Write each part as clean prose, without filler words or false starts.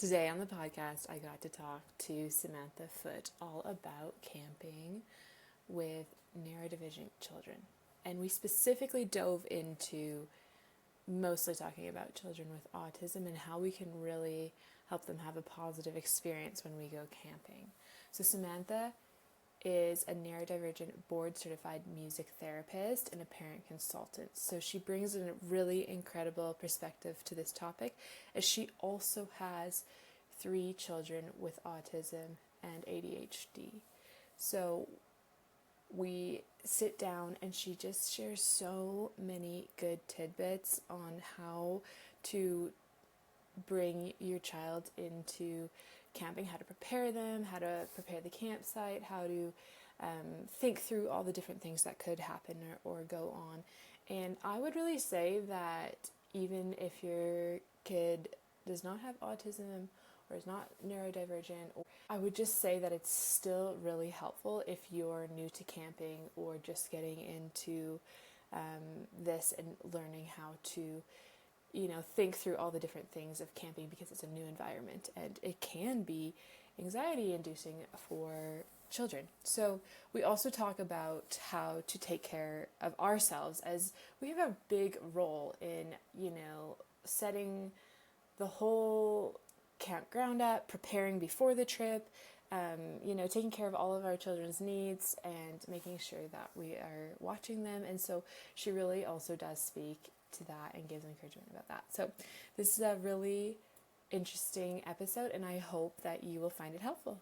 Today on the podcast, I got to talk to Samantha Foote all about camping with neurodivergent children. And we specifically dove into mostly talking about children with autism and how we can really help them have a positive experience when we go camping. So Samantha is a neurodivergent board-certified music therapist and a parent consultant. So she brings a really incredible perspective to this topic, as she also has 3 children with autism and ADHD. So we sit down and she just shares so many good tidbits on how to bring your child into camping, how to prepare them, how to prepare the campsite, how to think through all the different things that could happen or go on. And I would really say that even if your kid does not have autism or is not neurodivergent, I would just say that it's still really helpful if you're new to camping or just getting into this and learning how to think through all the different things of camping, because it's a new environment and it can be anxiety inducing for children. So we also talk about how to take care of ourselves, as we have a big role in, setting the whole campground up, preparing before the trip, taking care of all of our children's needs and making sure that we are watching them. And so she really also does speak to that and gives encouragement about that. So this is a really interesting episode, and I hope that you will find it helpful.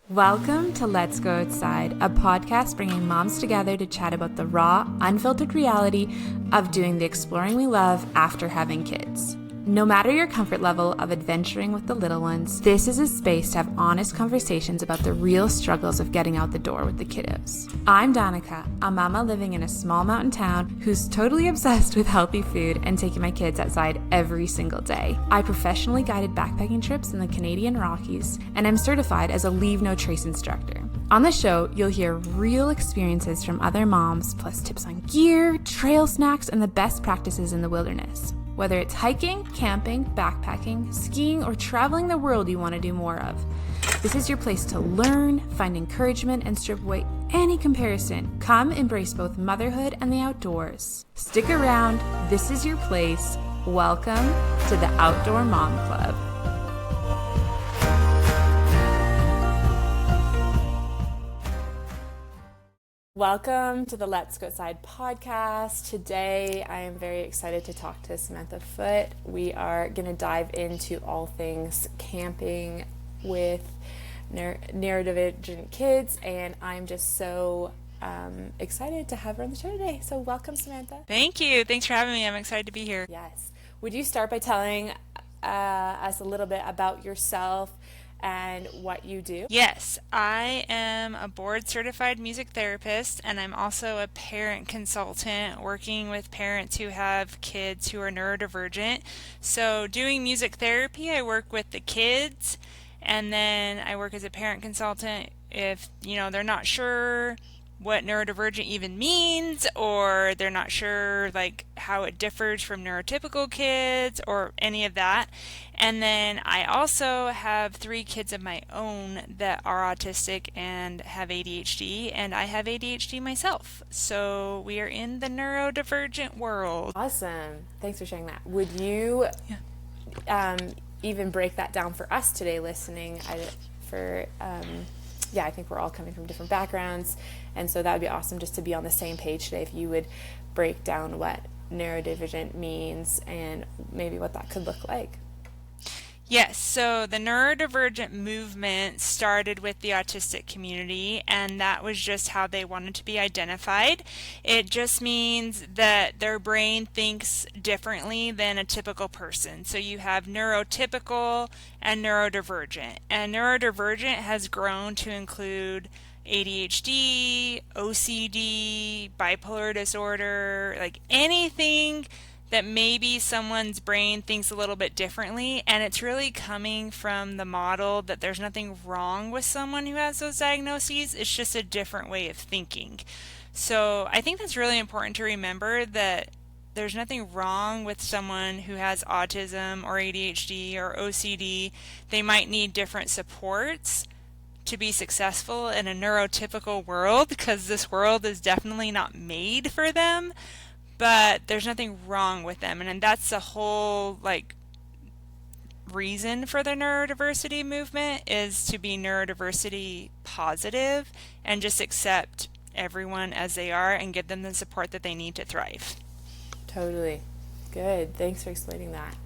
Welcome to Let's Go Outside, a podcast bringing moms together to chat about the raw, unfiltered reality of doing the exploring we love after having kids. No matter your comfort level of adventuring with the little ones, this is a space to have honest conversations about the real struggles of getting out the door with the kiddos. I'm Danica, a mama living in a small mountain town who's totally obsessed with healthy food and taking my kids outside every single day. I professionally guided backpacking trips in the Canadian Rockies, and I'm certified as a Leave No Trace instructor. On the show, you'll hear real experiences from other moms, plus tips on gear, trail snacks, and the best practices in the wilderness. Whether it's hiking, camping, backpacking, skiing, or traveling the world you want to do more of, this is your place to learn, find encouragement, and strip away any comparison. Come embrace both motherhood and the outdoors. Stick around. This is your place. Welcome to the Outdoor Mom Club. Welcome to the Let's Go Outside podcast. Today, I am very excited to talk to Samantha Foote. We are going to dive into all things camping with neurodivergent kids, and I'm just so excited to have her on the show today. So welcome, Samantha. Thank you. Thanks for having me. I'm excited to be here. Yes. Would you start by telling us a little bit about yourself and what you do? Yes, I am a board-certified music therapist, and I'm also a parent consultant working with parents who have kids who are neurodivergent. So doing music therapy, I work with the kids, and then I work as a parent consultant if, they're not sure what neurodivergent even means, or they're not sure how it differs from neurotypical kids or any of that. And then I also have 3 kids of my own that are autistic and have ADHD, and I have ADHD myself. So we are in the neurodivergent world. Awesome. Thanks for sharing that. Would you even break that down for us today listening? I think we're all coming from different backgrounds, and so that would be awesome just to be on the same page today if you would break down what neurodivergent means and maybe what that could look like. Yes, so the neurodivergent movement started with the autistic community, and that was just how they wanted to be identified. It just means that their brain thinks differently than a typical person. So you have neurotypical and neurodivergent. And neurodivergent has grown to include ADHD, OCD, bipolar disorder, anything that maybe someone's brain thinks a little bit differently, and it's really coming from the model that there's nothing wrong with someone who has those diagnoses. It's just a different way of thinking. So I think that's really important to remember, that there's nothing wrong with someone who has autism or ADHD or OCD. They might need different supports to be successful in a neurotypical world, because this world is definitely not made for them, but there's nothing wrong with them. And that's the whole like reason for the neurodiversity movement, is to be neurodiversity positive and just accept everyone as they are and give them the support that they need to thrive. Totally. Good. Thanks for explaining that.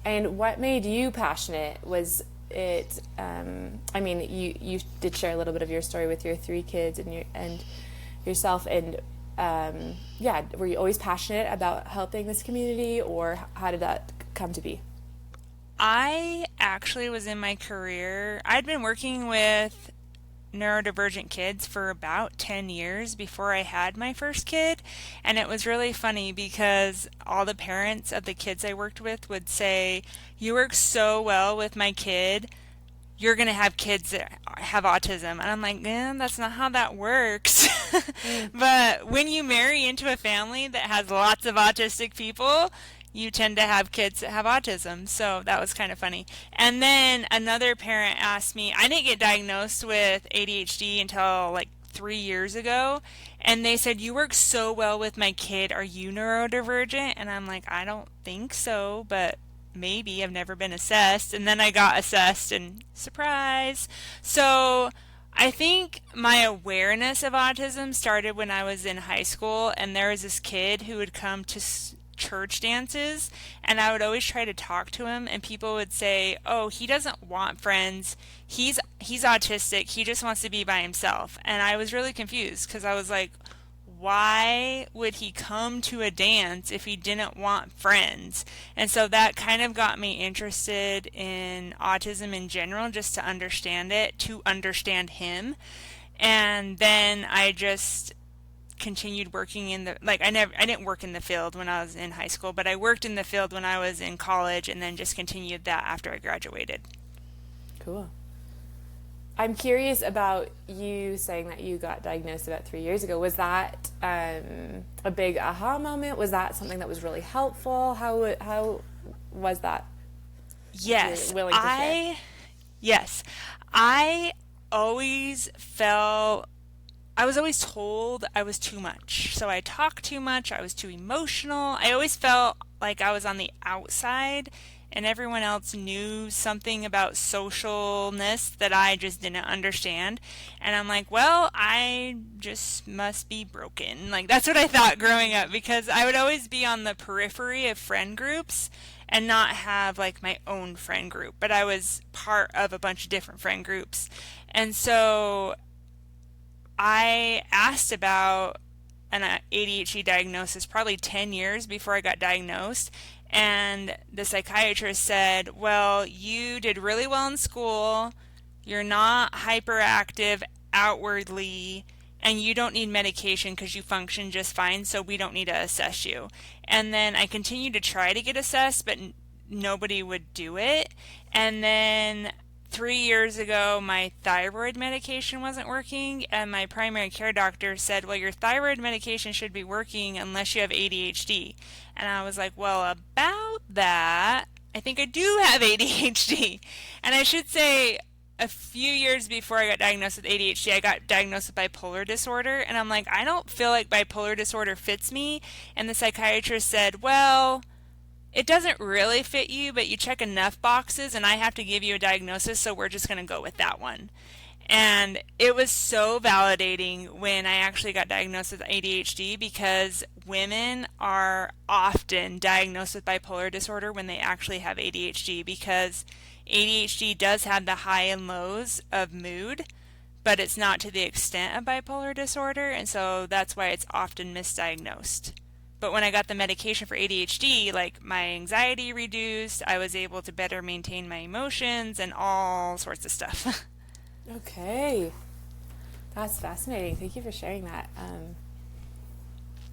And what made you passionate? Was it, I mean, you did share a little bit of your story with your 3 kids and yourself, and yeah, were you always passionate about helping this community, or how did that come to be? I actually was in my career, I'd been working with neurodivergent kids for about 10 years before I had my first kid. And it was really funny because all the parents of the kids I worked with would say, "You work so well with my kid. You're going to have kids that have autism." And I'm like, that's not how that works. But when you marry into a family that has lots of autistic people, you tend to have kids that have autism. So that was kind of funny. And then another parent asked me, I didn't get diagnosed with ADHD until like 3 years ago. And they said, "You work so well with my kid. Are you neurodivergent?" And I'm like, I don't think so, but maybe. I've never been assessed. And then I got assessed, and surprise. So I think my awareness of autism started when I was in high school, and there was this kid who would come to church dances, and I would always try to talk to him, and people would say, "Oh, he doesn't want friends. He's autistic. He just wants to be by himself." And I was really confused because I was like, why would he come to a dance if he didn't want friends? And so that kind of got me interested in autism in general, just to understand it, to understand him. And then I just continued working in the, like, I didn't work in the field when I was in high school, but I worked in the field when I was in college, and then just continued that after I graduated. Cool. I'm curious about you saying that you got diagnosed about 3 years ago. Was that a big aha moment? Was that something that was really helpful? How was that? Yes, If you're willing to share. Yes, I always felt, I was always told I was too much. So I talked too much, I was too emotional. I always felt like I was on the outside and everyone else knew something about socialness that I just didn't understand. And I'm like, well, I just must be broken. Like, that's what I thought growing up, because I would always be on the periphery of friend groups and not have like my own friend group, but I was part of a bunch of different friend groups. And so I asked about an ADHD diagnosis probably 10 years before I got diagnosed. And the psychiatrist said, well, you did really well in school, you're not hyperactive outwardly, and you don't need medication because you function just fine, so we don't need to assess you. And then I continued to try to get assessed, but nobody would do it. And then 3 years ago, my thyroid medication wasn't working, and my primary care doctor said, well, your thyroid medication should be working unless you have ADHD. And I was like, well, about that, I think I do have ADHD. And I should say, a few years before I got diagnosed with ADHD, I got diagnosed with bipolar disorder. And I'm like, I don't feel like bipolar disorder fits me. And the psychiatrist said, well, it doesn't really fit you, but you check enough boxes and I have to give you a diagnosis, so we're just going to go with that one. And it was so validating when I actually got diagnosed with ADHD, because women are often diagnosed with bipolar disorder when they actually have ADHD, because ADHD does have the high and lows of mood, but it's not to the extent of bipolar disorder, and so that's why it's often misdiagnosed. But when I got the medication for ADHD, like, my anxiety reduced, I was able to better maintain my emotions and all sorts of stuff. Okay. That's fascinating. Thank you for sharing that.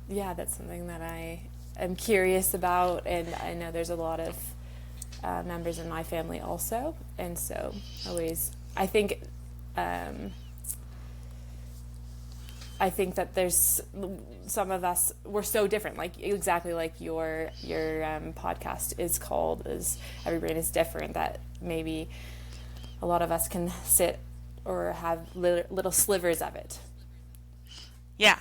Yeah, that's something that I am curious about, and I know there's a lot of members in my family also, and so always, I think I think that there's some of us, we're so different, like exactly like your podcast is called, is Every Brain is Different, that maybe a lot of us can sit or have little slivers of it. Yeah.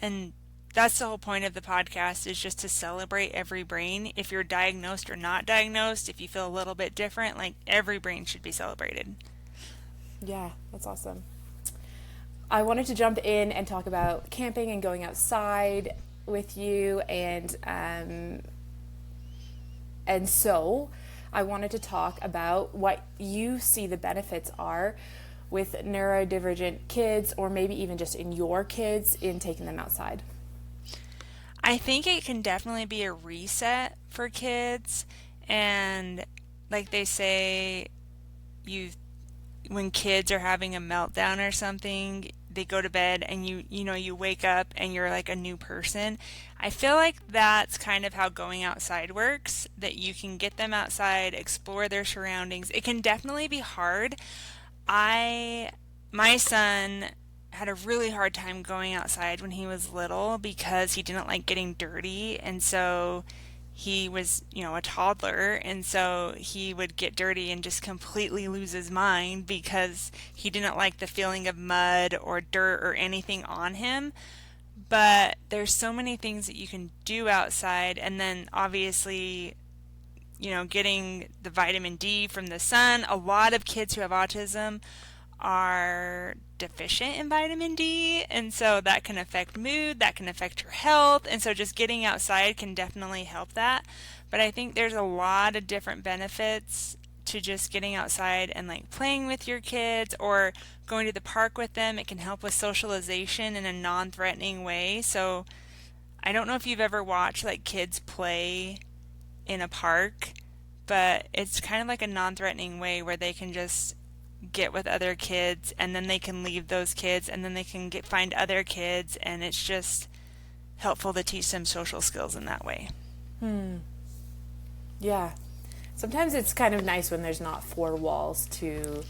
And that's the whole point of the podcast, is just to celebrate every brain. If you're diagnosed or not diagnosed, if you feel a little bit different, like every brain should be celebrated. Yeah, that's awesome. I wanted to jump in and talk about camping and going outside with you, and so I wanted to talk about what you see the benefits are with neurodivergent kids, or maybe even just in your kids, in taking them outside. I think it can definitely be a reset for kids, and like they say, when kids are having a meltdown or something, they go to bed and you wake up and you're like a new person. I feel like that's kind of how going outside works, that you can get them outside, explore their surroundings. It can definitely be hard. My son had a really hard time going outside when he was little because he didn't like getting dirty, and so he was, a toddler, and so he would get dirty and just completely lose his mind because he didn't like the feeling of mud or dirt or anything on him. But there's so many things that you can do outside, and then obviously, getting the vitamin D from the sun. A lot of kids who have autism are deficient in vitamin D, and so that can affect mood, that can affect your health, and so just getting outside can definitely help that. But I think there's a lot of different benefits to just getting outside and like playing with your kids or going to the park with them. It can help with socialization in a non-threatening way. So I don't know if you've ever watched like kids play in a park, but it's kind of like a non-threatening way where they can just get with other kids, and then they can leave those kids, and then they can find other kids, and it's just helpful to teach them social skills in that way. Yeah. Sometimes it's kind of nice when there's not four walls to,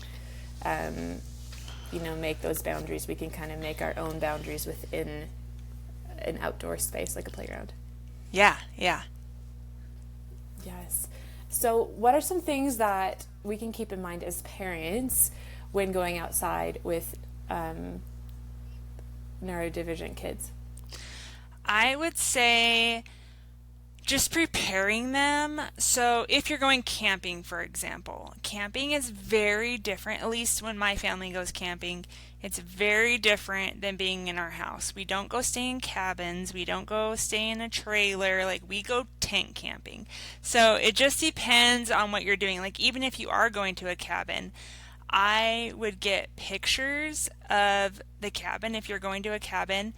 make those boundaries. We can kind of make our own boundaries within an outdoor space like a playground. Yeah. Yes. So what are some things that we can keep in mind as parents when going outside with neurodivergent kids? I would say just preparing them. So if you're going camping, for example, camping is very different, at least when my family goes camping. It's very different than being in our house. We don't go stay in cabins. We don't go stay in a trailer. Like, we go tent camping. So it just depends on what you're doing. Like, even if you are going to a cabin, I would get pictures of the cabin if you're going to a cabin,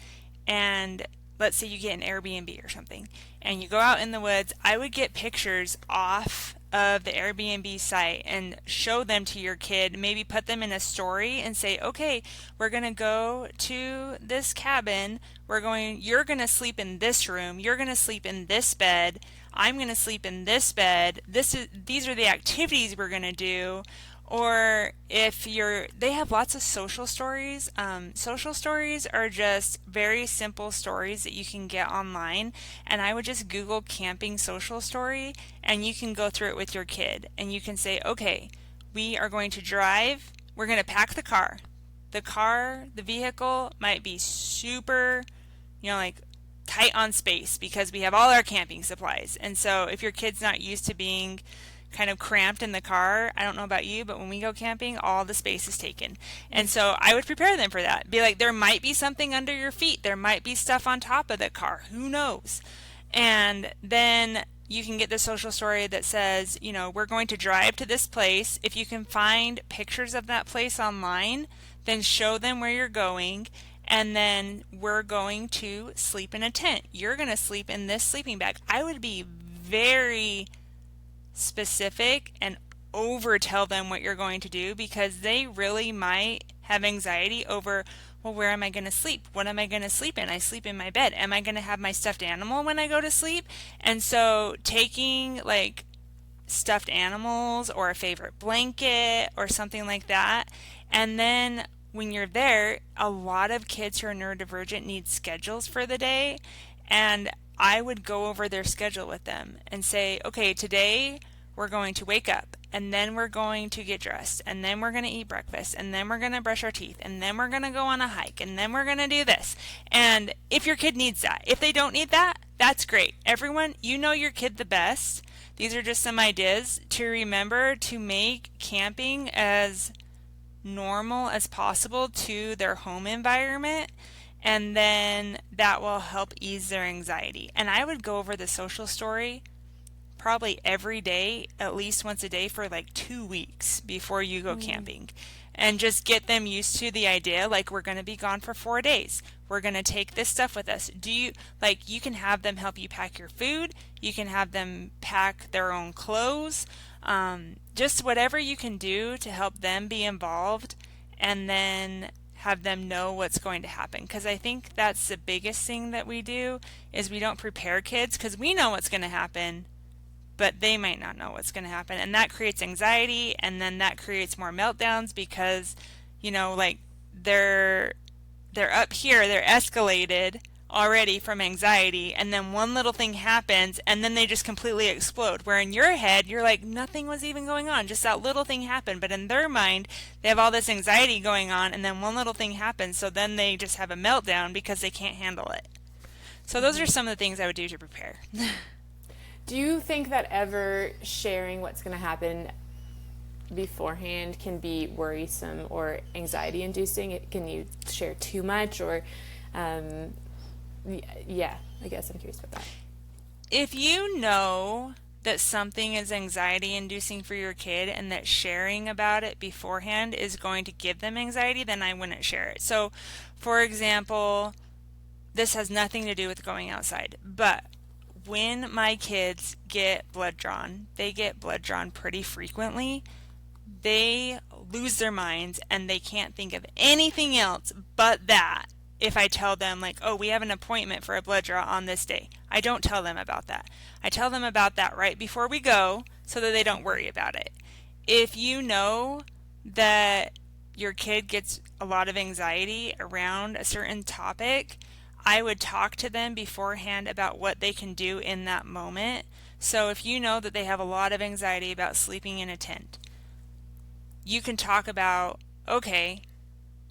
and let's say you get an Airbnb or something, and you go out in the woods. I would get pictures off of the Airbnb site and show them to your kid, maybe put them in a story and say, okay, we're going to go to this cabin. You're going to sleep in this room. You're going to sleep in this bed. I'm going to sleep in this bed. These are the activities we're going to do. Or they have lots of social stories. Social stories are just very simple stories that you can get online. And I would just Google camping social story, and you can go through it with your kid. And you can say, okay, we are going to drive. We're going to pack the car. The vehicle might be super, like tight on space because we have all our camping supplies. And so if your kid's not used to being kind of cramped in the car, I don't know about you, but when we go camping, all the space is taken. And so I would prepare them for that. Be like, there might be something under your feet. There might be stuff on top of the car. Who knows? And then you can get the social story that says, we're going to drive to this place. If you can find pictures of that place online, then show them where you're going. And then we're going to sleep in a tent. You're going to sleep in this sleeping bag. I would be very specific and over tell them what you're going to do, because they really might have anxiety over, well, where am I going to sleep? What am I going to sleep in? I sleep in my bed. Am I going to have my stuffed animal when I go to sleep? And so taking like stuffed animals or a favorite blanket or something like that, and then when you're there, a lot of kids who are neurodivergent need schedules for the day, and I would go over their schedule with them and say, okay, today we're going to wake up, and then we're going to get dressed, and then we're going to eat breakfast, and then we're going to brush our teeth, and then we're going to go on a hike, and then we're going to do this. And if your kid needs that, if they don't need that, that's great. Everyone, you know your kid the best. These are just some ideas to remember to make camping as normal as possible to their home environment, and then that will help ease their anxiety. And I would go over the social story probably every day, at least once a day for like 2 weeks before you go camping, and just get them used to the idea, like, we're going to be gone for 4 days. We're going to take this stuff with us. You can have them help you pack your food. You can have them pack their own clothes. Just whatever you can do to help them be involved, and then have them know what's going to happen. Because I think that's the biggest thing that we do, is we don't prepare kids, because we know what's going to happen, but they might not know what's going to happen. And that creates anxiety, and then that creates more meltdowns, because, like, they're up here, they're escalated already from anxiety, and then one little thing happens, and then they just completely explode. Where in your head, you're like, nothing was even going on, just that little thing happened. But in their mind, they have all this anxiety going on, and then one little thing happens, so then they just have a meltdown because they can't handle it. So those are some of the things I would do to prepare. Do you think that ever sharing what's going to happen beforehand can be worrisome or anxiety inducing? Can you share too much, or yeah, I guess I'm curious about that. If you know that something is anxiety inducing for your kid, and that sharing about it beforehand is going to give them anxiety, then I wouldn't share it. So, for example, this has nothing to do with going outside, but when my kids get blood drawn, they get blood drawn pretty frequently. They lose their minds, and they can't think of anything else but that. If I tell them, like, oh, we have an appointment for a blood draw on this day, I don't tell them about that. I tell them about that right before we go, so that they don't worry about it. If you know that your kid gets a lot of anxiety around a certain topic, I would talk to them beforehand about what they can do in that moment. So if you know that they have a lot of anxiety about sleeping in a tent, you can talk about, okay,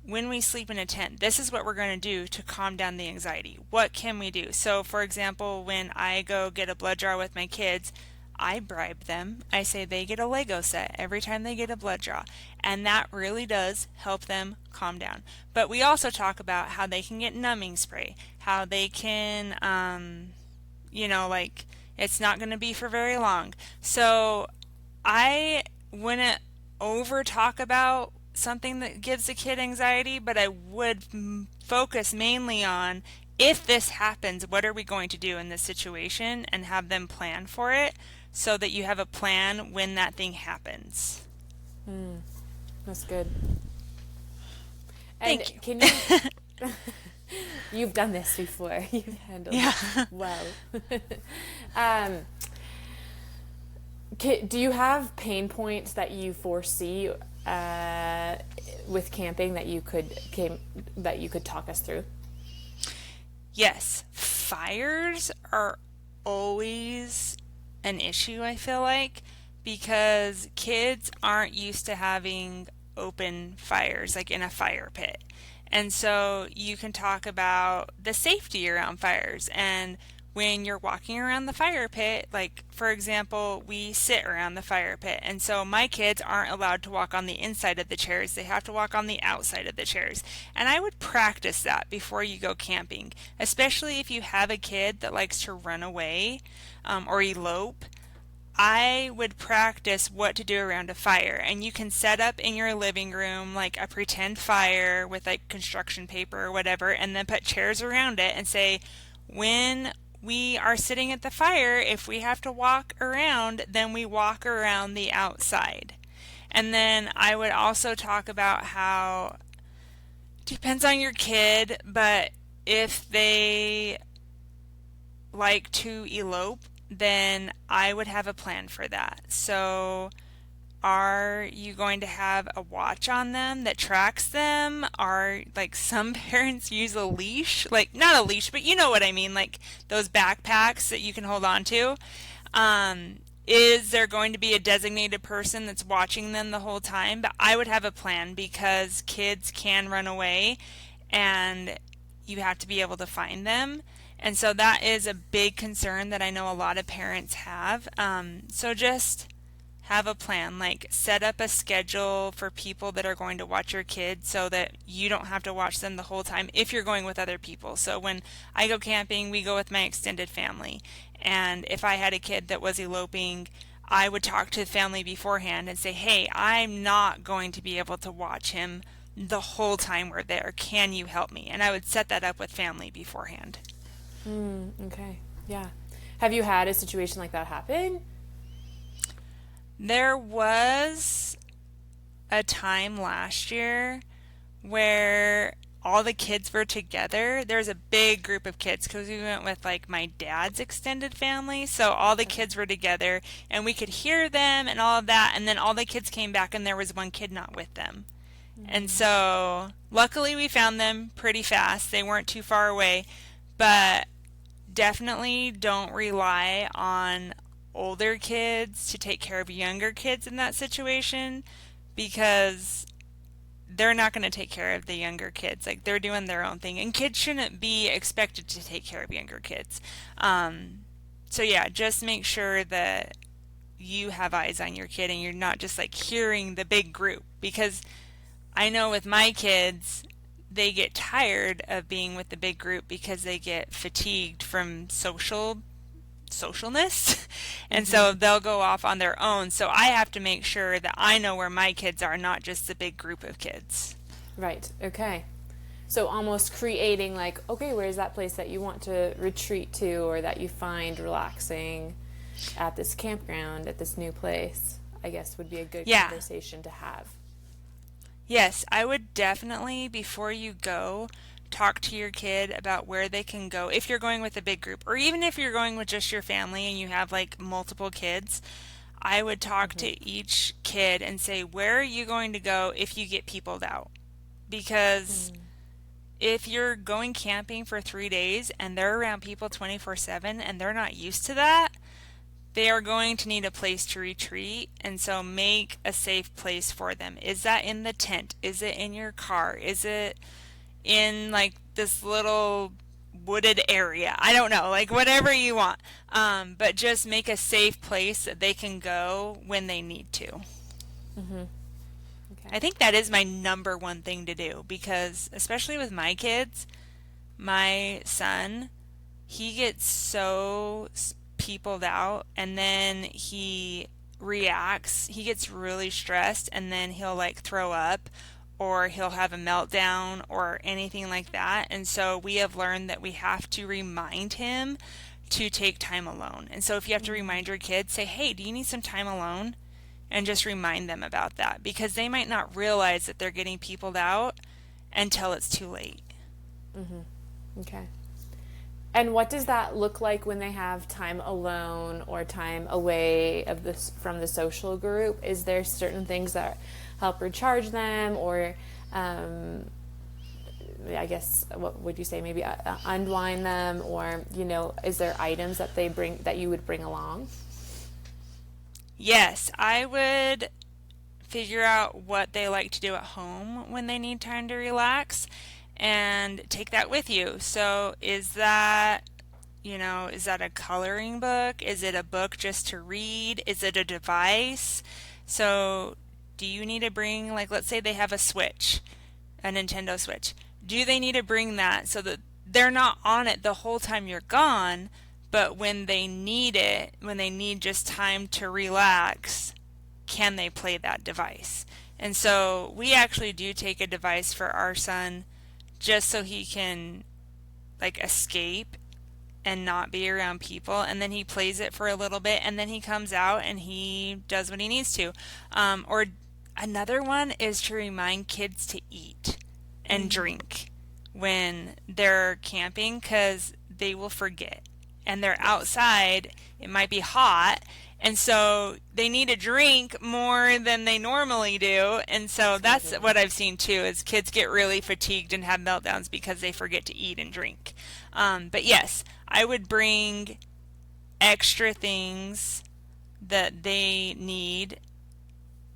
when we sleep in a tent, this is what we're going to do to calm down the anxiety. What can we do? So, for example, when I go get a blood draw with my kids, I bribe them. I say they get a Lego set every time they get a blood draw. And that really does help them calm down. But we also talk about how they can get numbing spray, how they can, like, it's not going to be for very long. So I wouldn't over talk about something that gives a kid anxiety, but I would focus mainly on, if this happens, what are we going to do in this situation, and have them plan for it, so that you have a plan when that thing happens. That's good. And Thank you. Can you? You've done this before. You've handled it well. Do you have pain points that you foresee with camping that you could talk us through? Yes, fires are always an issue, I feel like, because kids aren't used to having open fires, like in a fire pit. And so you can talk about the safety around fires, and when you're walking around the fire pit, like, for example, we sit around the fire pit, and so my kids aren't allowed to walk on the inside of the chairs. They have to walk on the outside of the chairs. And I would practice that before you go camping, especially if you have a kid that likes to run away or elope. I would practice what to do around a fire, and you can set up in your living room like a pretend fire with like construction paper or whatever, and then put chairs around it and say, when we are sitting at the fire, if we have to walk around, then we walk around the outside. And then I would also talk about how, depends on your kid, but if they like to elope, then I would have a plan for that. So Are you going to have a watch on them that tracks them? Are, like, some parents use a leash, like not a leash, but you know what I mean, like those backpacks that you can hold on to. Is there going to be a designated person that's watching them the whole time? But I would have a plan, because kids can run away and you have to be able to find them. And so that is a big concern that I know a lot of parents have. So just have a plan, like set up a schedule for people that are going to watch your kids so that you don't have to watch them the whole time if you're going with other people. So when I go camping, we go with my extended family. And if I had a kid that was eloping, I would talk to the family beforehand and say, hey, I'm not going to be able to watch him the whole time we're there. Can you help me? And I would set that up with family beforehand. Okay. Yeah. Have you had a situation like that happen? There was a time last year where all the kids were together. There's a big group of kids because we went with like my dad's extended family. So all the kids were together and we could hear them and all of that. And then all the kids came back and there was one kid not with them. And so luckily we found them pretty fast. They weren't too far away, but definitely don't rely on older kids to take care of younger kids in that situation, because they're not going to take care of the younger kids. Like, they're doing their own thing, and kids shouldn't be expected to take care of younger kids. So yeah, just make sure that you have eyes on your kid and you're not just like hearing the big group, because I know with my kids, they get tired of being with the big group because they get fatigued from socialness. And so they'll go off on their own. So I have to make sure that I know where my kids are, not just the big group of kids. Right. Okay. So almost creating like, okay, where's that place that you want to retreat to or that you find relaxing at this campground, at this new place, I guess would be a good conversation to have. Yes, I would definitely, before you go, talk to your kid about where they can go if you're going with a big group, or even if you're going with just your family and you have like multiple kids. I would talk to each kid and say, where are you going to go if you get peopled out? Because if you're going camping for 3 days and they're around people 24/7 and they're not used to that, they are going to need a place to retreat. And so make a safe place for them. Is that in the tent? Is it in your car? Is it in like this little wooded area? I don't know, like whatever you want. But just make a safe place that they can go when they need to. Okay. I think that is my number one thing to do, because especially with my kids, my son, he gets so peopled out and then he reacts. He gets really stressed and then he'll like throw up or he'll have a meltdown or anything like that. And so we have learned that we have to remind him to take time alone. And so if you have to remind your kids, say, hey, do you need some time alone? And just remind them about that, because they might not realize that they're getting peopled out until it's too late. Okay. And what does that look like when they have time alone or time away of this from the social group? Is there certain things that help recharge them, or I guess what would you say, maybe unwind them, or is there items that they bring that you would bring along? Yes, I would figure out what they like to do at home when they need time to relax and take that with you. So is that a coloring book? Is it a book just to read? Is it a device? So do you need to bring, like, let's say they have a Switch, a Nintendo Switch. Do they need to bring that so that they're not on it the whole time you're gone, but when they need it, when they need just time to relax, can they play that device? And so we actually do take a device for our son just so he can like escape and not be around people, and then he plays it for a little bit and then he comes out and he does what he needs to. Or another one is to remind kids to eat and drink when they're camping, because they will forget. And they're outside, it might be hot, And so they need to drink more than they normally do. And so that's what I've seen too, is kids get really fatigued and have meltdowns because they forget to eat and drink. But yes, I would bring extra things that they need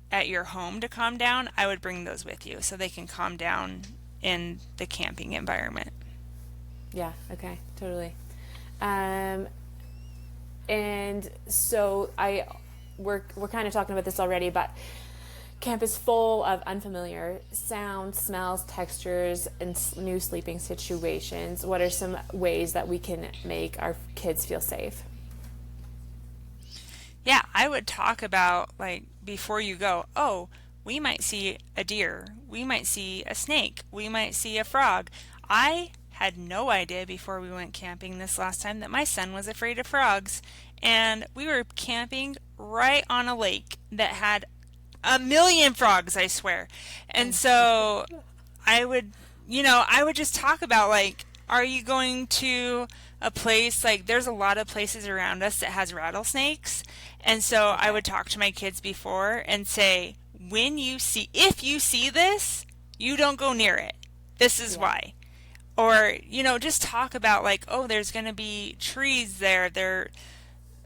at your home to calm down. I would bring those with you so they can calm down in the camping environment. Yeah, okay, totally. And so we're kind of talking about this already, but camp is full of unfamiliar sounds, smells, textures, and new sleeping situations. What are some ways that we can make our kids feel safe? Yeah, I would talk about, like, before you go, oh, we might see a deer, we might see a snake, we might see a frog. I had no idea before we went camping this last time that my son was afraid of frogs. And we were camping right on a lake that had a million frogs, I swear. And so I would just talk about, like, are you going to a place, like, there's a lot of places around us that has rattlesnakes. And so I would talk to my kids before and say, if you see this, you don't go near it. This is why. Or, just talk about, like, oh, there's going to be trees there.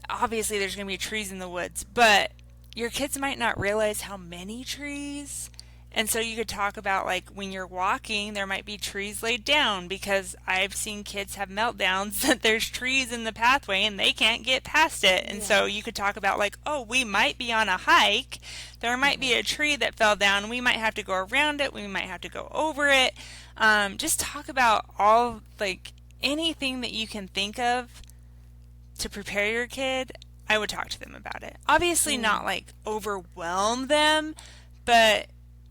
Obviously there's going to be trees in the woods, but your kids might not realize how many trees. And so you could talk about, like, when you're walking, there might be trees laid down, because I've seen kids have meltdowns that there's trees in the pathway and they can't get past it. And so you could talk about, like, oh, we might be on a hike. There might be a tree that fell down. We might have to go around it. We might have to go over it. Just talk about all, like, anything that you can think of to prepare your kid. I would talk to them about it. Obviously not, like, overwhelm them, but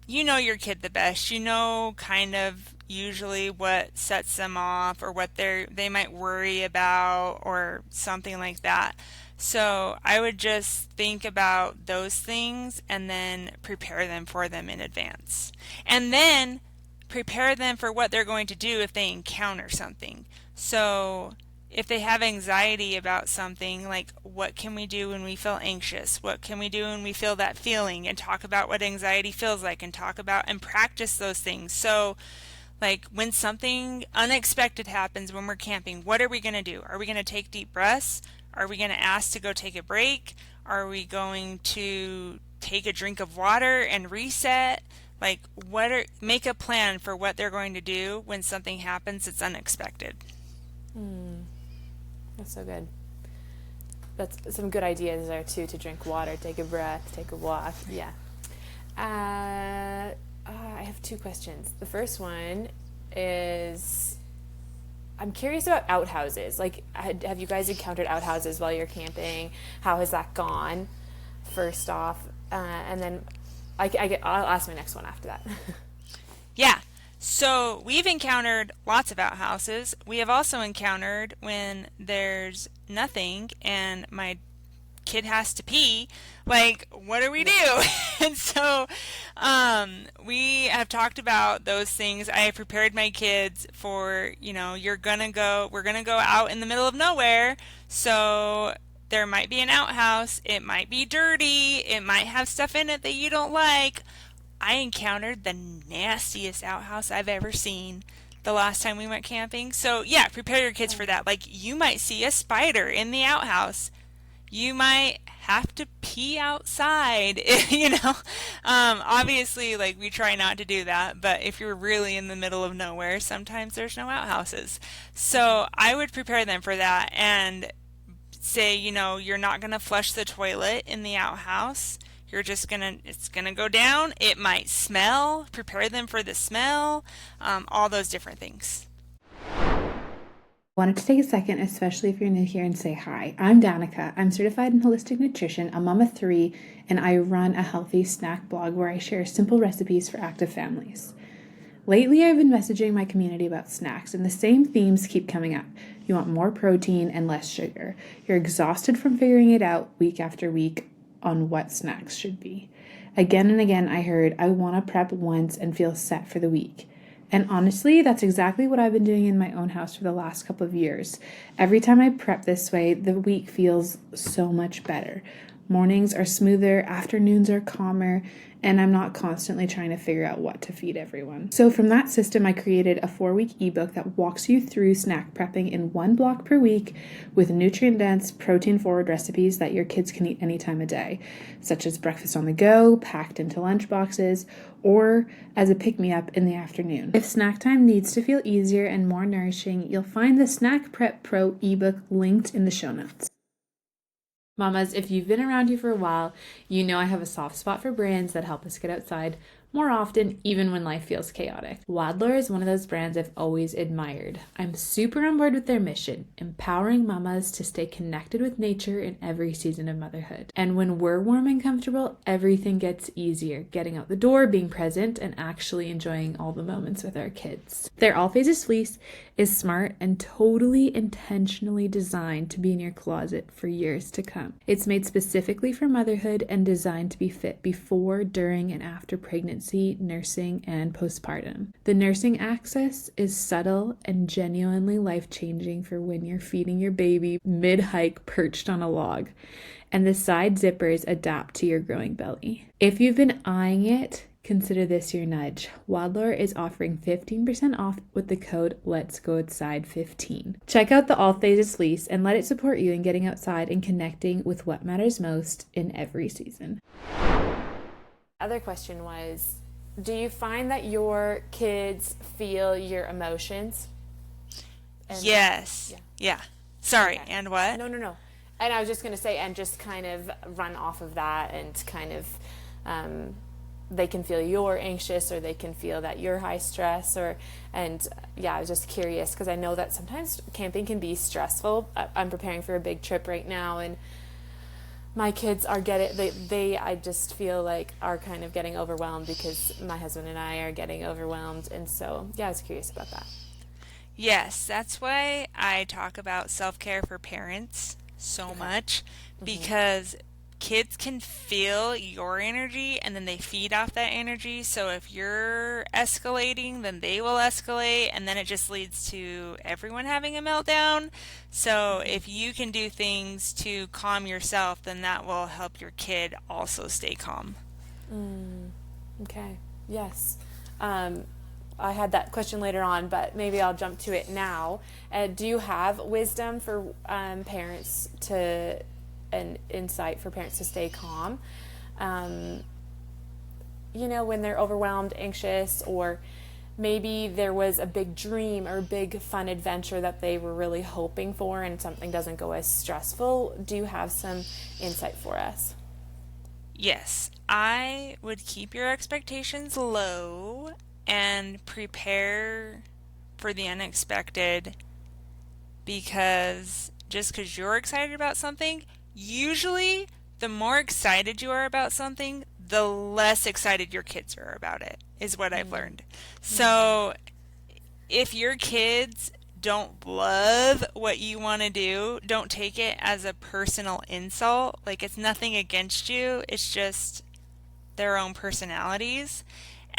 you know your kid the best. You know kind of usually what sets them off, or what they might worry about, or something like that. So I would just think about those things and then prepare them for them in advance. And then prepare them for what they're going to do if they encounter something. So if they have anxiety about something, like, what can we do when we feel anxious? What can we do when we feel that feeling? And talk about what anxiety feels like, and talk about and practice those things. So, like, when something unexpected happens when we're camping, what are we going to do? Are we going to take deep breaths? Are we going to ask to go take a break? Are we going to take a drink of water and reset? Like, make a plan for what they're going to do when something happens that's unexpected. That's so good. That's some good ideas there too, to drink water, take a breath, take a walk. Yeah. I have two questions. The first one is, I'm curious about outhouses. Like, have you guys encountered outhouses while you're camping? How has that gone, first off? And then I'll ask my next one after that. Yeah. So we've encountered lots of outhouses. We have also encountered when there's nothing and my kid has to pee. Like, what do we do? And so we have talked about those things. I have prepared my kids for, we're going to go out in the middle of nowhere. So there might be an outhouse. It might be dirty. It might have stuff in it that you don't like. I encountered the nastiest outhouse I've ever seen the last time we went camping. So yeah, prepare your kids for that. Like, you might see a spider in the outhouse. You might have to pee outside, obviously, like, we try not to do that, but if you're really in the middle of nowhere, sometimes there's no outhouses. So I would prepare them for that and say, you're not going to flush the toilet in the outhouse. It's gonna go down. It might smell. Prepare them for the smell. All those different things. Wanted to take a second, especially if you're new here, and say hi. I'm Danica. I'm certified in holistic nutrition, a mom of 3, and I run a healthy snack blog where I share simple recipes for active families. Lately, I've been messaging my community about snacks, and the same themes keep coming up. You want more protein and less sugar. You're exhausted from figuring it out week after week on what snacks should be. Again and again, I heard, I want to prep once and feel set for the week. And honestly, that's exactly what I've been doing in my own house for the last couple of years. Every time I prep this way, the week feels so much better. Mornings are smoother, afternoons are calmer, and I'm not constantly trying to figure out what to feed everyone. So from that system, I created a 4-week ebook that walks you through snack prepping in 1 block per week with nutrient-dense, protein-forward recipes that your kids can eat any time of day, such as breakfast on the go, packed into lunch boxes, or as a pick-me-up in the afternoon. If snack time needs to feel easier and more nourishing, you'll find the Snack Prep Pro ebook linked in the show notes. Mamas, if you've been around here for a while, you know I have a soft spot for brands that help us get outside more often, even when life feels chaotic. Wildlore is one of those brands I've always admired. I'm super on board with their mission, empowering mamas to stay connected with nature in every season of motherhood. And when we're warm and comfortable, everything gets easier. Getting out the door, being present, and actually enjoying all the moments with our kids. Their All Phases fleece is smart and totally intentionally designed to be in your closet for years to come. It's made specifically for motherhood and designed to be fit before, during, and after pregnancy, nursing, and postpartum. The nursing access is subtle and genuinely life-changing for when you're feeding your baby mid-hike perched on a log, and the side zippers adapt to your growing belly. If you've been eyeing it, consider this your nudge. Wildlore is offering 15% off with the code Let's Go Outside 15. Check out the All Phases fleece and let it support you in getting outside and connecting with what matters most in every season. Other question was, do you find that your kids feel your emotions? And Yes. Yeah. Sorry. Okay. And what? No. And I was just going to say, and just kind of run off of that and kind of, they can feel you're anxious or they can feel that you're high stress I was just curious because I know that sometimes camping can be stressful. I'm preparing for a big trip right now and my kids are I just feel like are kind of getting overwhelmed because my husband and I are getting overwhelmed. And so, I was curious about that. Yes, that's why I talk about self-care for parents so much, because kids can feel your energy and then they feed off that energy. So if you're escalating, then they will escalate, and then it just leads to everyone having a meltdown. So if you can do things to calm yourself, then that will help your kid also stay calm. Okay. Yes. I had that question later on, but maybe I'll jump to it now. Do you have wisdom for parents and insight for parents to stay calm? When they're overwhelmed, anxious, or maybe there was a big dream or big fun adventure that they were really hoping for and something doesn't go as stressful. Do you have some insight for us? Yes, I would keep your expectations low and prepare for the unexpected, because just because you're excited about something, usually the more excited you are about something, the less excited your kids are about it, is what I've learned. So if your kids don't love what you want to do, don't take it as a personal insult. Like, it's nothing against you, it's just their own personalities.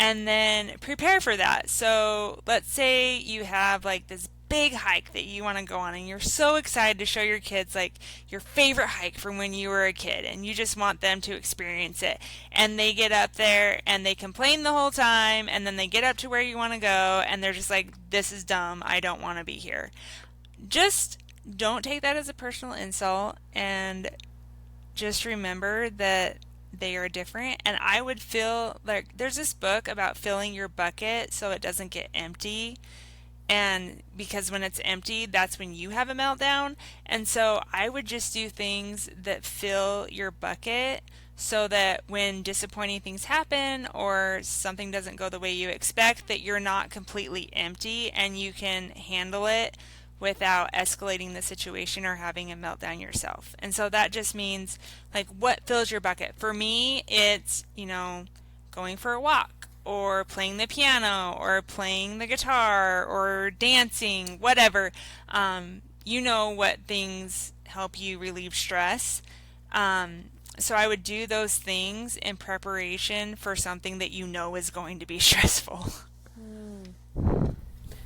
And then prepare for that. So let's say you have like this big hike that you want to go on and you're so excited to show your kids like your favorite hike from when you were a kid and you just want them to experience it, and they get up there and they complain the whole time, and then they get up to where you want to go and they're just like, this is dumb, I don't want to be here. Just don't take that as a personal insult, and just remember that they are different. And I would feel like there's this book about filling your bucket so it doesn't get empty, and because when it's empty, that's when you have a meltdown. And so I would just do things that fill your bucket so that when disappointing things happen or something doesn't go the way you expect, that you're not completely empty and you can handle it without escalating the situation or having a meltdown yourself. And so that just means, like, what fills your bucket? For me, it's, going for a walk, or playing the piano, or playing the guitar, or dancing, whatever. What things help you relieve stress. So I would do those things in preparation for something that is going to be stressful.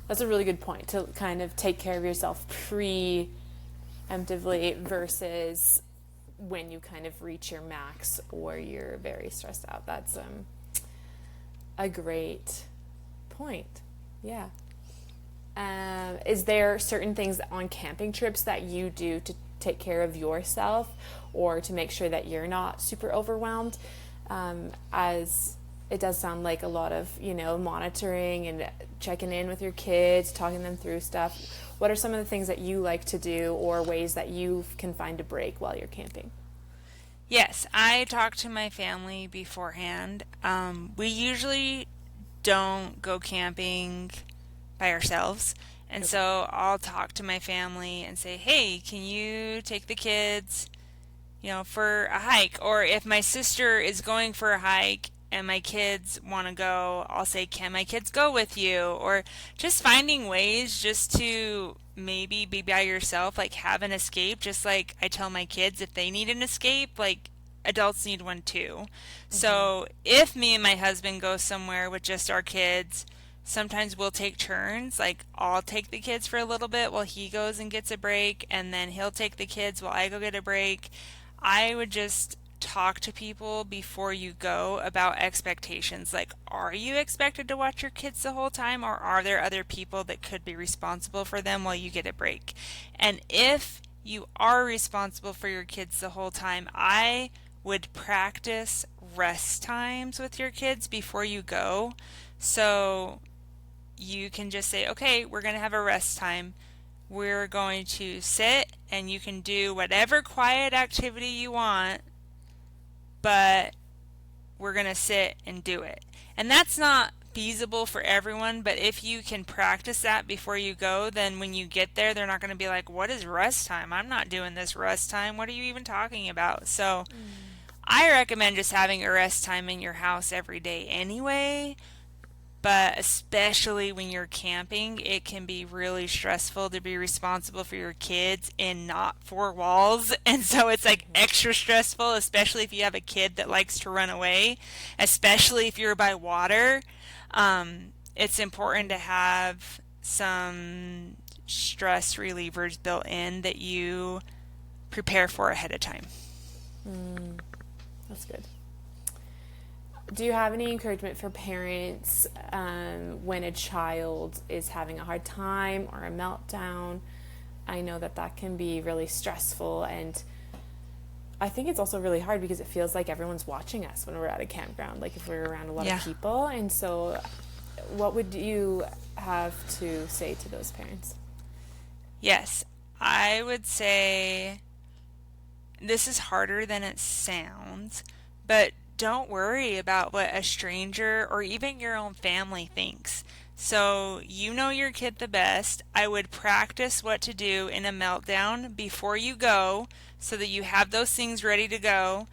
That's a really good point, to kind of take care of yourself preemptively versus when you kind of reach your max or you're very stressed out. That's a great point. Yeah. Is there certain things on camping trips that you do to take care of yourself or to make sure that you're not super overwhelmed? As it does sound like a lot of, monitoring and checking in with your kids, talking them through stuff. What are some of the things that you like to do or ways that you can find a break while you're camping? Yes, I talk to my family beforehand. We usually don't go camping by ourselves. And so I'll talk to my family and say, hey, can you take the kids, for a hike? Or if my sister is going for a hike and my kids want to go, I'll say, can my kids go with you? Or just finding ways just to maybe be by yourself, like have an escape, just like I tell my kids if they need an escape, like adults need one too. Mm-hmm. So if me and my husband go somewhere with just our kids, sometimes we'll take turns, like I'll take the kids for a little bit while he goes and gets a break, and then he'll take the kids while I go get a break. I would just talk to people before you go about expectations. Like, are you expected to watch your kids the whole time, or are there other people that could be responsible for them while you get a break? And if you are responsible for your kids the whole time, I would practice rest times with your kids before you go. So you can just say, okay, we're going to have a rest time. We're going to sit and you can do whatever quiet activity you want, but we're going to sit and do it. And that's not feasible for everyone, but if you can practice that before you go, then when you get there, they're not going to be like, what is rest time? I'm not doing this rest time. What are you even talking about? So I recommend just having a rest time in your house every day anyway. But especially when you're camping, it can be really stressful to be responsible for your kids in not four walls. And so it's like extra stressful, especially if you have a kid that likes to run away, especially if you're by water. It's important to have some stress relievers built in that you prepare for ahead of time. That's good. Do you have any encouragement for parents when a child is having a hard time or a meltdown? I know that can be really stressful, and I think it's also really hard because it feels like everyone's watching us when we're at a campground, like if we're around a lot of people. And so what would you have to say to those parents? Yes, I would say this is harder than it sounds, but don't worry about what a stranger or even your own family thinks. So you know your kid the best. I would practice what to do in a meltdown before you go so that you have those things ready to go.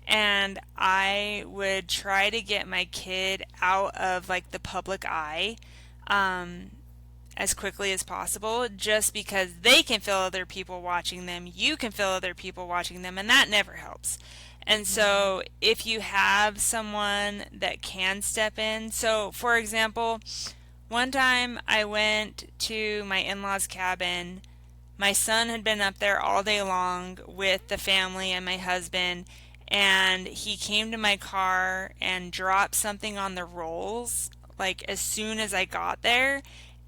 And I would try to get my kid out of like the public eye as quickly as possible, just because they can feel other people watching them. You can feel other people watching them, and that never helps. And so if you have someone that can step in, so for example, one time I went to my in-laws' cabin. My son had been up there all day long with the family and my husband, and he came to my car and dropped something on the rolls, like as soon as I got there.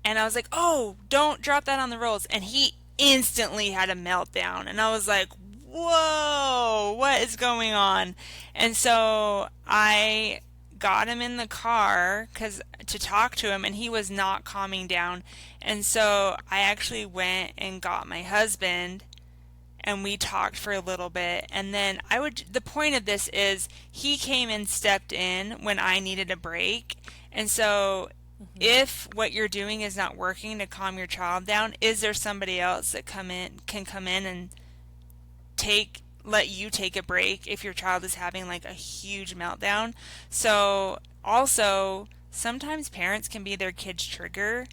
And I was like, oh, don't drop that on the rolls. And he instantly had a meltdown. And I was like, whoa, what is going on? And so I got him in the car to talk to him, and he was not calming down. And so I actually went and got my husband, and we talked for a little bit. And then the point of this is he came and stepped in when I needed a break. And so if what you're doing is not working to calm your child down, is there somebody else that can come in and let you take a break if your child is having like a huge meltdown? So also, sometimes parents can be their kid's trigger.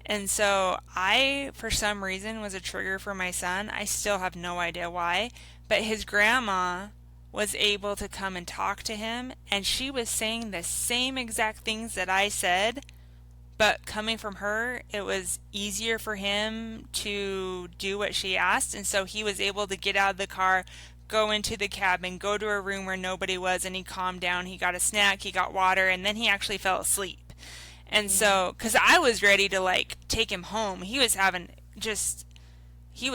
And so I, for some reason, was a trigger for my son. I still have no idea why, but his grandma was able to come and talk to him, and she was saying the same exact things that I said, but coming from her, it was easier for him to do what she asked. And so he was able to get out of the car, go into the cabin, go to a room where nobody was, and he calmed down. He got a snack, he got water, and then he actually fell asleep. And so, because I was ready to like take him home, he was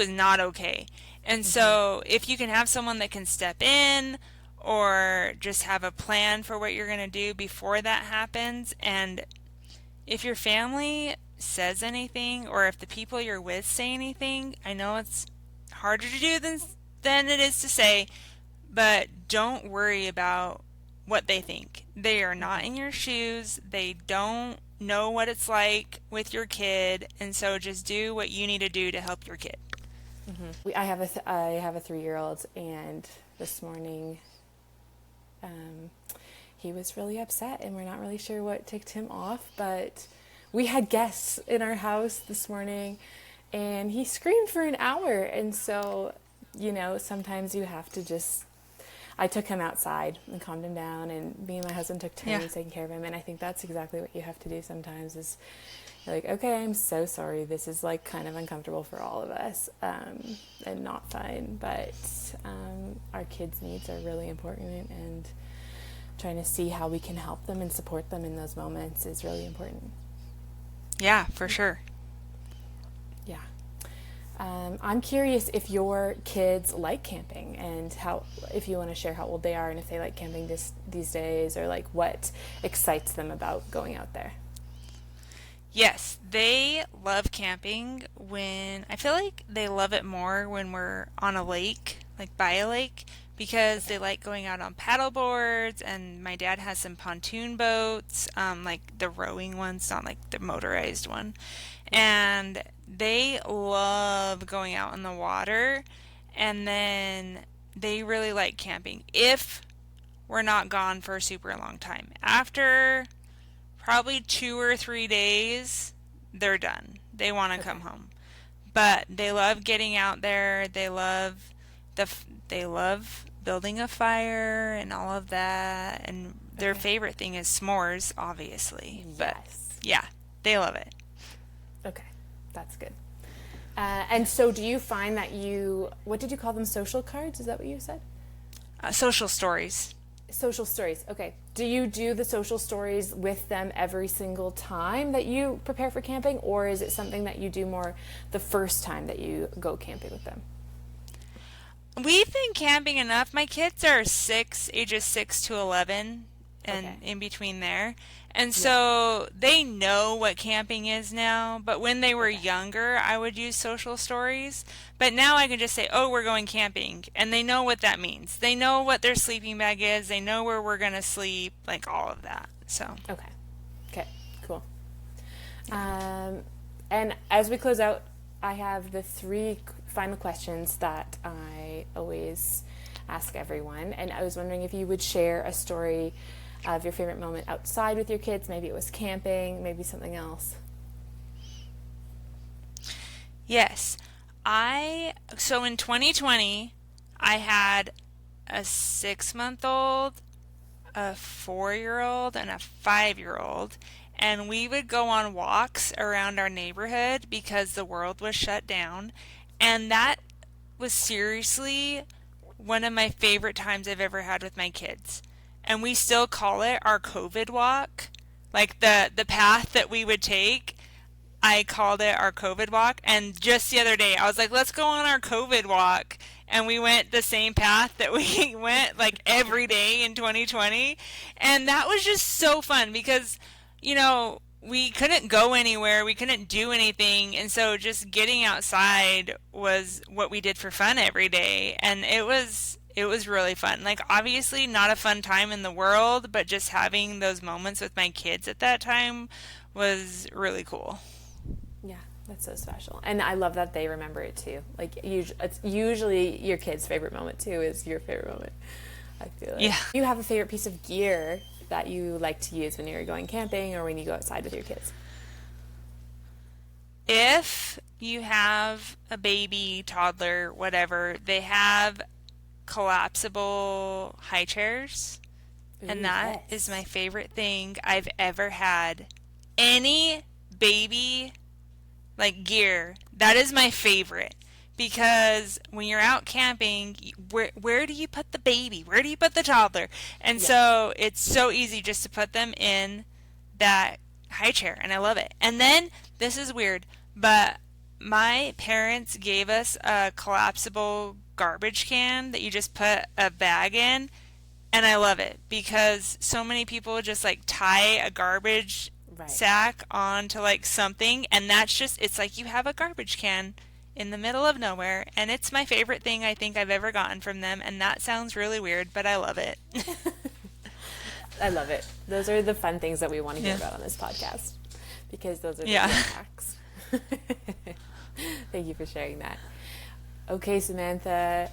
not okay. And so if you can have someone that can step in or just have a plan for what you're going to do before that happens, and if your family says anything or if the people you're with say anything, I know it's harder to do than it is to say, but don't worry about what they think. They are not in your shoes. They don't know what it's like with your kid, and so just do what you need to do to help your kid. I have a 3-year-old, and this morning he was really upset, and we're not really sure what ticked him off, but we had guests in our house this morning, and he screamed for an hour. And so, sometimes you have to just, I took him outside and calmed him down, and me and my husband took turns taking care of him. And I think that's exactly what you have to do sometimes is you're like, okay, I'm so sorry. This is like kind of uncomfortable for all of us, and not fun, but our kids' needs are really important, and trying to see how we can help them and support them in those moments is really important. Yeah, for sure. Yeah. I'm curious if your kids like camping, and if you want to share how old they are and if they like camping these days, or like what excites them about going out there. Yes, they love camping. I feel like they love it more when we're on a lake, like by a lake, because they like going out on paddle boards, and my dad has some pontoon boats, like the rowing ones, not like the motorized one. And they love going out in the water, and then they really like camping if we're not gone for a super long time. After probably 2 or 3 days, they're done. They want to come home. But they love getting out there. They love building a fire and all of that. And their favorite thing is s'mores, obviously. Yes. But yeah, they love it. Okay, that's good. And so do you find that what did you call them, social cards? Is that what you said? Social stories. Social stories, okay. Do you do the social stories with them every single time that you prepare for camping, or is it something that you do more the first time that you go camping with them? We've been camping enough. My kids are ages 6 to 11, and in between there. And so they know what camping is now, but when they were younger, I would use social stories. But now I can just say, oh, we're going camping, and they know what that means. They know what their sleeping bag is. They know where we're going to sleep, like all of that. So Okay, cool. And as we close out, I have the 3 final questions that I always ask everyone, and I was wondering if you would share a story of your favorite moment outside with your kids. Maybe it was camping, maybe something else. Yes. So in 2020, I had a 6-month-old, a 4-year-old, and a 5-year-old, and we would go on walks around our neighborhood because the world was shut down, and that was seriously one of my favorite times I've ever had with my kids. And we still call it our COVID walk. Like the path that we would take, I called it our COVID walk. And just the other day, I was like, let's go on our COVID walk. And we went the same path that we went like every day in 2020. And that was just so fun because, we couldn't go anywhere. We couldn't do anything. And so just getting outside was what we did for fun every day. And it was really fun. Like, obviously not a fun time in the world, but just having those moments with my kids at that time was really cool. Yeah, that's so special. And I love that they remember it too. Like, it's usually your kid's favorite moment too is your favorite moment, I feel like. Yeah. Do you have a favorite piece of gear that you like to use when you're going camping or when you go outside with your kids? If you have a baby, toddler, whatever, they have collapsible high chairs, and that is my favorite thing I've ever had. Any baby like gear, that is my favorite, because when you're out camping, where do you put the baby? Where do you put the toddler? And Yes. so it's so easy just to put them in that high chair, and I love it. And then, this is weird, but my parents gave us a collapsible garbage can that you just put a bag in, and I love it because so many people just like tie a garbage Right. sack onto like something, and that's just, it's like you have a garbage can in the middle of nowhere, and it's my favorite thing I think I've ever gotten from them, and that sounds really weird, but I love it. I love it. Those are the fun things that we want to hear Yeah. about on this podcast, because those are the Yeah. good facts. Thank you for sharing that. Okay, Samantha,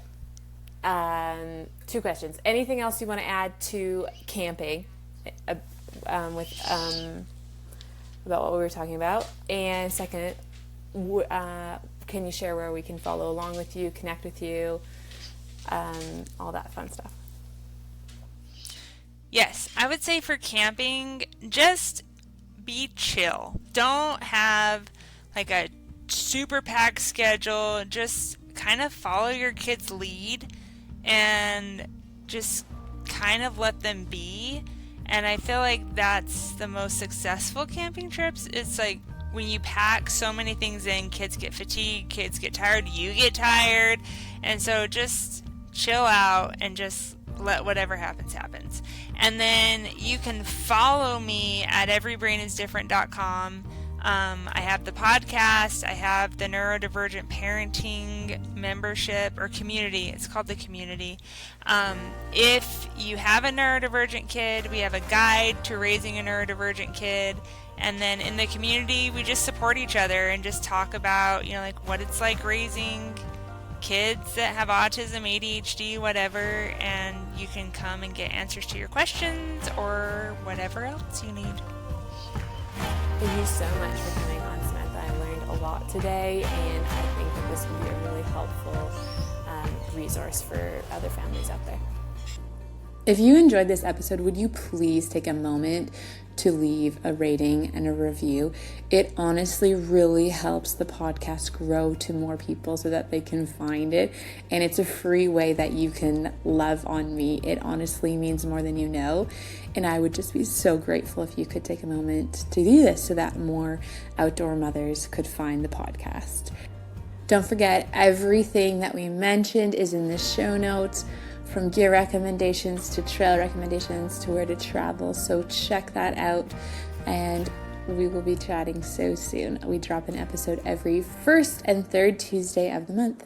2 questions. Anything else you want to add to camping about what we were talking about? And second, can you share where we can follow along with you, connect with you, all that fun stuff? Yes, I would say for camping, just be chill. Don't have like a super packed schedule. Just kind of follow your kid's lead and just kind of let them be. And I feel like that's the most successful camping trips. It's like when you pack so many things in, kids get fatigued, kids get tired, you get tired. And so just chill out and just let whatever happens, happens. And then you can follow me at everybrainisdifferent.com. I have the podcast. I have the neurodivergent parenting membership or community. It's called the community. If you have a neurodivergent kid, we have a guide to raising a neurodivergent kid. And then in the community, we just support each other and just talk about, like what it's like raising kids that have autism, ADHD, whatever, and you can come and get answers to your questions or whatever else you need. Thank you so much for coming on, Samantha. I learned a lot today, and I think that this would be a really helpful resource for other families out there. If you enjoyed this episode, would you please take a moment to leave a rating and a review? It honestly really helps the podcast grow to more people so that they can find it. And it's a free way that you can love on me. It honestly means more than you know. And I would just be so grateful if you could take a moment to do this so that more outdoor mothers could find the podcast. Don't forget, everything that we mentioned is in the show notes, from gear recommendations to trail recommendations to where to travel. So check that out, and we will be chatting so soon. We drop an episode every first and third Tuesday of the month.